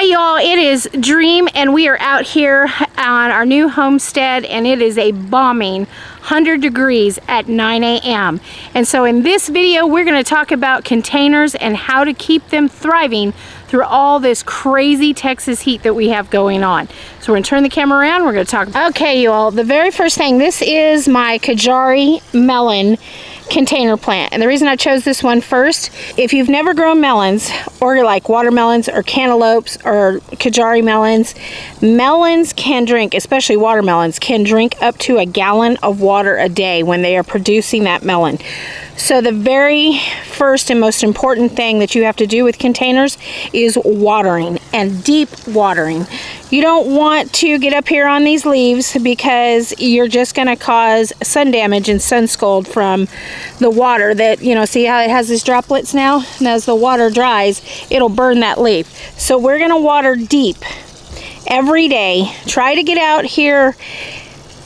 Hey y'all, it is Dream and we are out here on our new homestead and it is a bombing 100 degrees at 9 a.m. And so in this video we're going to talk about containers and how to keep them thriving through all this crazy Texas heat that we have going on. So we're going to turn the camera around, we're going to talk. Okay you all, the very first thing, this is my Kajari melon container plant, and the reason I chose this one first, if you've never grown melons or like watermelons or cantaloupes or Kajari melons, melons can drink, especially watermelons, can drink up to a gallon of water a day when they are producing that melon. So the very first and most important thing that you have to do with containers is watering, and deep watering. You don't want to get up here on these leaves because you're just going to cause sun damage and sun scald from the water that, you know, see how it has these droplets now? And as the water dries, it'll burn that leaf. So we're going to water deep every day. Try to get out here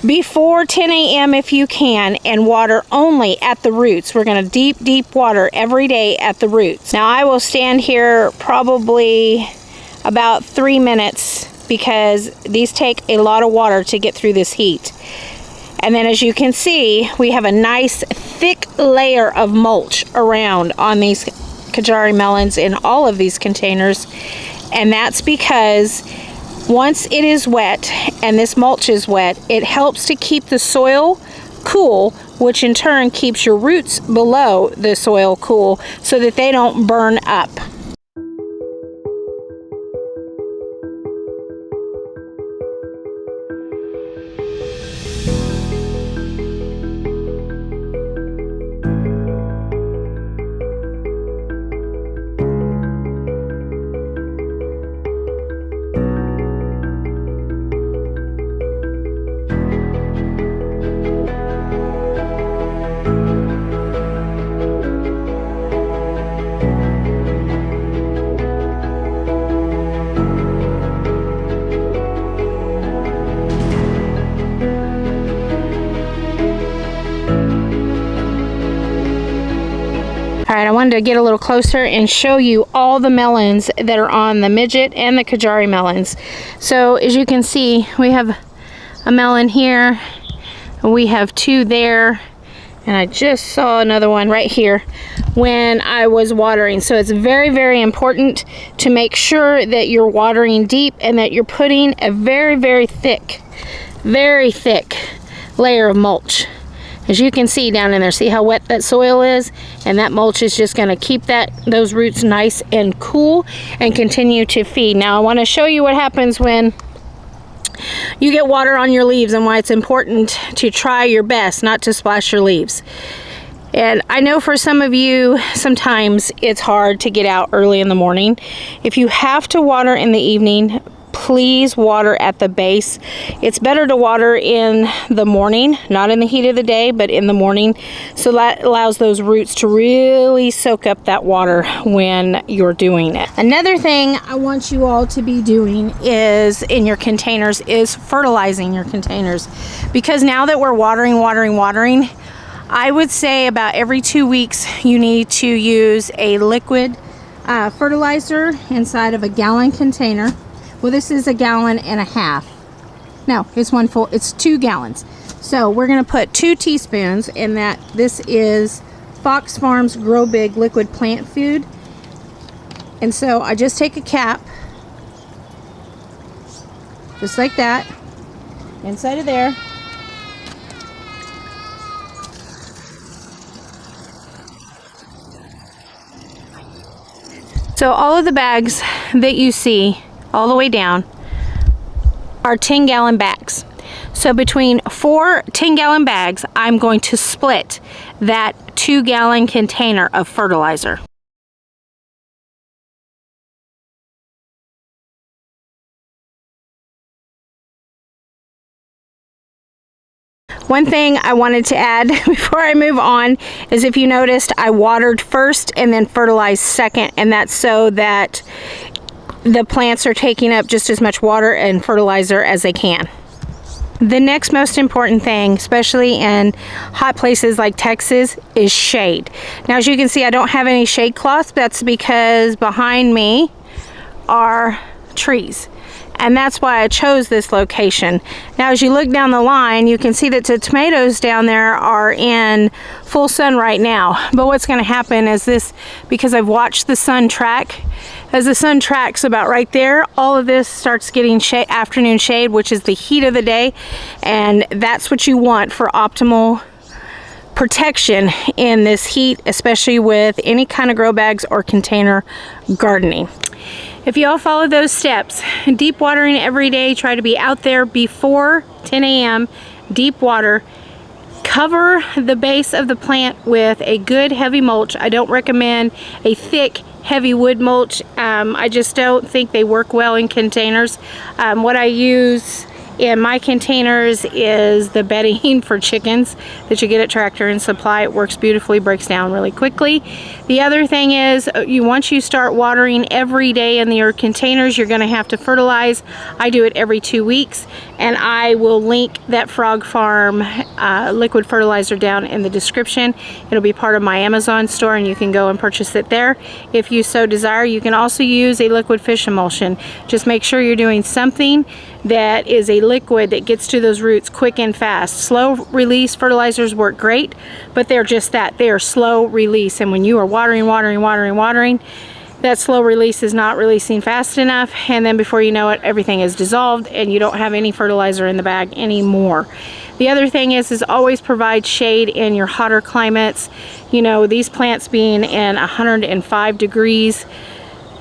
before 10 a.m. if you can, and water only at the roots. We're going to deep water every day at the roots. Now I will stand here probably about 3 minutes because these take a lot of water to get through this heat. And then as you can see, we have a nice thick layer of mulch around on these Kajari melons in all of these containers. And that's because once it is wet and this mulch is wet, it helps to keep the soil cool, which in turn keeps your roots below the soil cool so that they don't burn up. Alright, I wanted to get a little closer and show you all the melons that are on the midget and the Kajari melons. So as you can see, we have a melon here, we have two there, and I just saw another one right here when I was watering. So it's very important to make sure that you're watering deep and that you're putting a very thick layer of mulch. As you can see down in there, see how wet that soil is? And that mulch is just going to keep those roots nice and cool and continue to feed. Now I want to show you what happens when you get water on your leaves and why it's important to try your best not to splash your leaves. And I know for some of you, sometimes it's hard to get out early in the morning. If you have to water in the evening, please water at the base. It's better to water in the morning, not in the heat of the day, but in the morning. So that allows those roots to really soak up that water when you're doing it. Another thing I want you all to be doing is in your containers is fertilizing your containers. Because now that we're watering, I would say about every 2 weeks you need to use a liquid fertilizer inside of a gallon container. Well, this is 1.5 gallons. No, it's 2 gallons. So we're going to put 2 teaspoons in that. This is Fox Farms Grow Big liquid plant food. And so I just take a cap, just like that, inside of there. So all of the bags that you see all the way down are 10-gallon bags. So between 4 10-gallon bags, I'm going to split that 2-gallon container of fertilizer. One thing I wanted to add before I move on is, if you noticed, I watered first and then fertilized second, and that's so that the plants are taking up just as much water and fertilizer as they can. The next most important thing, especially in hot places like Texas, is shade. Now, as you can see, I don't have any shade cloths. That's because behind me are trees. And that's why I chose this location. Now as you look down the line, you can see that the tomatoes down there are in full sun right now. But what's going to happen is this, because I've watched the sun track, as the sun tracks about right there, all of this starts getting shade, afternoon shade, which is the heat of the day. And that's what you want for optimal protection in this heat, especially with any kind of grow bags or container gardening. If you all follow those steps, deep watering every day, try to be out there before 10 a.m., deep water, cover the base of the plant with a good heavy mulch. I don't recommend a thick, heavy wood mulch. I just don't think they work well in containers. What I use in my containers is the bedding for chickens that you get at Tractor and Supply. It works beautifully, breaks down really quickly. The other thing is, once you start watering every day in your containers, you're going to have to fertilize. I do it every 2 weeks, and I will link that Frog Farm liquid fertilizer down in the description. It'll be part of my Amazon store, and you can go and purchase it there if you so desire. You can also use a liquid fish emulsion. Just make sure you're doing something that is a liquid that gets to those roots quick and fast. Slow release fertilizers work great, but they're just that. They are slow release, and when you are watering, that slow release is not releasing fast enough, and then before you know it, everything is dissolved and you don't have any fertilizer in the bag anymore. The other thing is always provide shade in your hotter climates. You know, these plants being in 105 degrees,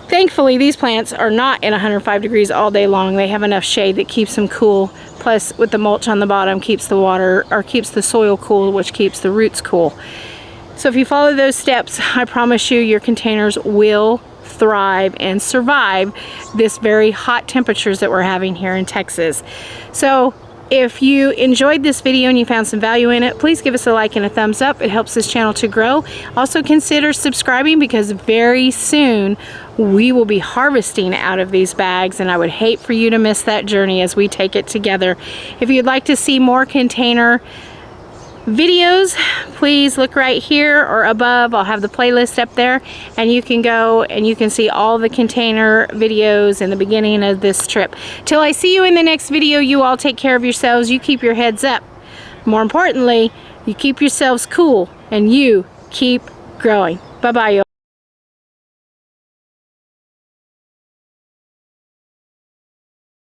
thankfully these plants are not in 105 degrees all day long. They have enough shade that keeps them cool, plus with the mulch on the bottom keeps the water, or keeps the soil cool, which keeps the roots cool. So if you follow those steps, I promise you your containers will thrive and survive this very hot temperatures that we're having here in Texas. So if you enjoyed this video and you found some value in it, please give us a like and a thumbs up. It helps this channel to grow. Also consider subscribing, because very soon we will be harvesting out of these bags, and I would hate for you to miss that journey as we take it together. If you'd like to see more container videos, please look right here or above. I'll have the playlist up there, and you can go and you can see all the container videos in the beginning of this trip. Till I see you in the next video, you all take care of yourselves. You keep your heads up. More importantly, you keep yourselves cool, and you keep growing. Bye-bye, y'all.